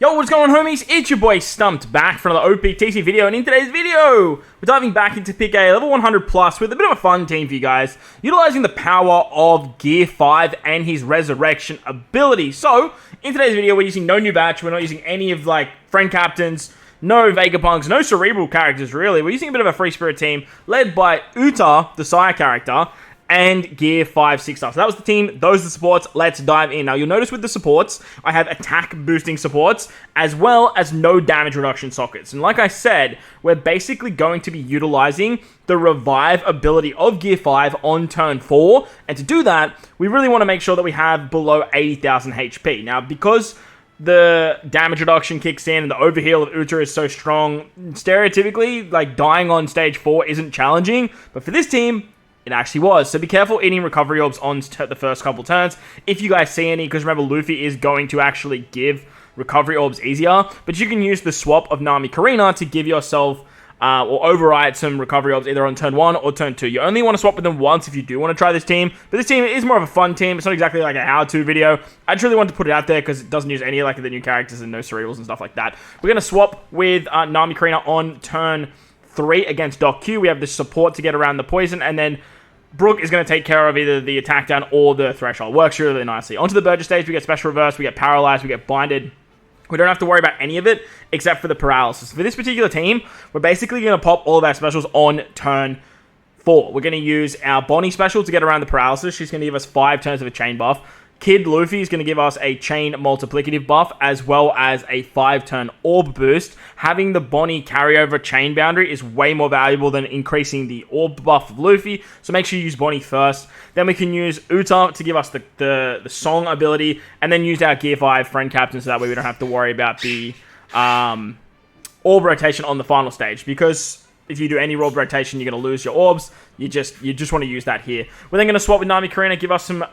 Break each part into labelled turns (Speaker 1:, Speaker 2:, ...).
Speaker 1: Yo, what's going on, homies? It's your boy Stumped back for another OPTC video, and in today's video, we're diving back into pick a level 100 plus with a bit of a fun team for you guys, utilizing the power of Gear 5 and his resurrection ability. So, in today's video, we're using no new batch, we're not using any of, friend captains, no Vegapunks, no cerebral characters, really. We're using a bit of a free spirit team, led by Uta, the Sire character, and Gear 5 6-star. So that was the team, those are the supports, let's dive in. Now you'll notice with the supports, I have attack boosting supports, as well as no damage reduction sockets. And like I said, we're basically going to be utilizing the revive ability of Gear 5 on turn 4, and to do that, we really want to make sure that we have below 80,000 HP. Now, because the damage reduction kicks in and the overheal of Uta is so strong, stereotypically, dying on stage 4 isn't challenging, but for this team, it actually was. So be careful eating recovery orbs on the first couple turns if you guys see any, because remember, Luffy is going to actually give recovery orbs easier, but you can use the swap of Nami Karina to give yourself or override some recovery orbs either on turn 1 or turn 2. You only want to swap with them once if you do want to try this team, but this team is more of a fun team. It's not exactly like a how-to video. I just really wanted to put it out there because it doesn't use any of the new characters and no cerebrals and stuff like that. We're going to swap with Nami Karina on turn 3 against Doc Q. We have the support to get around the poison, and then Brook is going to take care of either the attack down or the threshold. Works really nicely. Onto the Burgess stage, we get special reverse, we get paralyzed, we get blinded. We don't have to worry about any of it except for the paralysis. For this particular team, we're basically going to pop all of our specials on turn 4. We're going to use our Bonnie special to get around the paralysis. She's going to give us 5 turns of a chain buff. Kid Luffy is going to give us a chain multiplicative buff as well as a 5-turn orb boost. Having the Bonnie carryover chain boundary is way more valuable than increasing the orb buff of Luffy, so make sure you use Bonnie first. Then we can use Uta to give us the song ability, and then use our Gear 5 friend captain so that way we don't have to worry about the orb rotation on the final stage, because if you do any orb rotation, you're going to lose your orbs. You just want to use that here. We're then going to swap with Nami Karina, give us some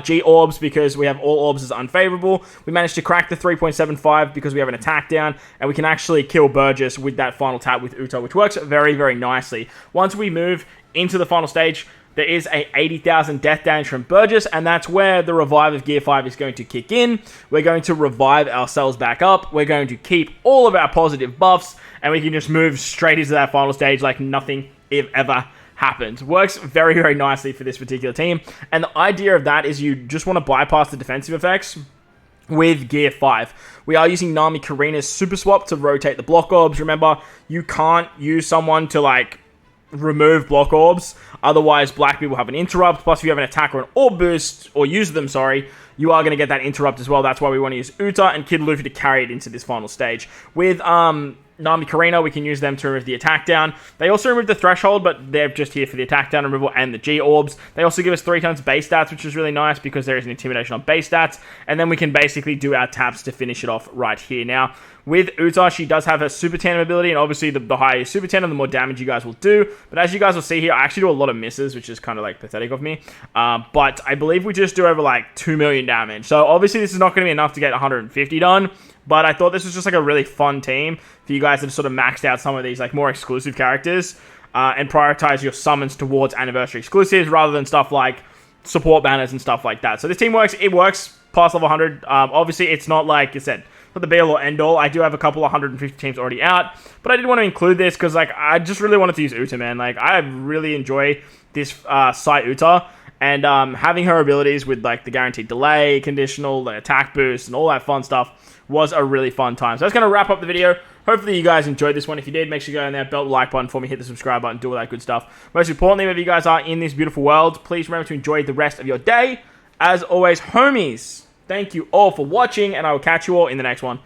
Speaker 1: G orbs because we have all orbs as unfavorable. We managed to crack the 3.75 because we have an attack down, and we can actually kill Burgess with that final tap with Uta, which works very, very nicely. Once we move into the final stage, there is a 80,000 death damage from Burgess, and that's where the revive of Gear 5 is going to kick in. We're going to revive ourselves back up. We're going to keep all of our positive buffs, and we can just move straight into that final stage like nothing ever happened. Works very, very nicely for this particular team. And the idea of that is you just want to bypass the defensive effects with Gear 5. We are using Nami Karina's Super Swap to rotate the block orbs. Remember, you can't use someone to remove block orbs, otherwise Blackbeard will have an interrupt. Plus, if you have an attack or an orb boost, or use them, sorry, you are going to get that interrupt as well. That's why we want to use Uta and Kid Luffy to carry it into this final stage. With Nami Karina, we can use them to remove the attack down. They also remove the threshold, but they're just here for the attack down removal and the G orbs. They also give us 3 turns base stats, which is really nice because there is an intimidation on base stats, and then we can basically do our taps to finish it off right here. Now, with Uta, she does have her Super Tandem ability, and obviously the higher your Super Tandem, the more damage you guys will do. But as you guys will see here, I actually do a lot of misses, which is kind of pathetic of me. But I believe we just do over 2 million damage. So obviously this is not going to be enough to get 150 done. But I thought this was just a really fun team for you guys to sort of maxed out some of these more exclusive characters and prioritize your summons towards anniversary exclusives rather than stuff like support banners and stuff like that. So this team works. It works past level 100. Obviously, it's not like I said, not the be-all or end-all. I do have a couple of 150 teams already out, but I did want to include this because I just really wanted to use Uta, man. I really enjoy this Sai Uta. And having her abilities with the guaranteed delay, conditional, the attack boost, and all that fun stuff was a really fun time. So that's going to wrap up the video. Hopefully you guys enjoyed this one. If you did, make sure you go in there, belt the like button for me, hit the subscribe button, do all that good stuff. Most importantly, wherever you guys are in this beautiful world, please remember to enjoy the rest of your day. As always, homies, thank you all for watching, and I will catch you all in the next one.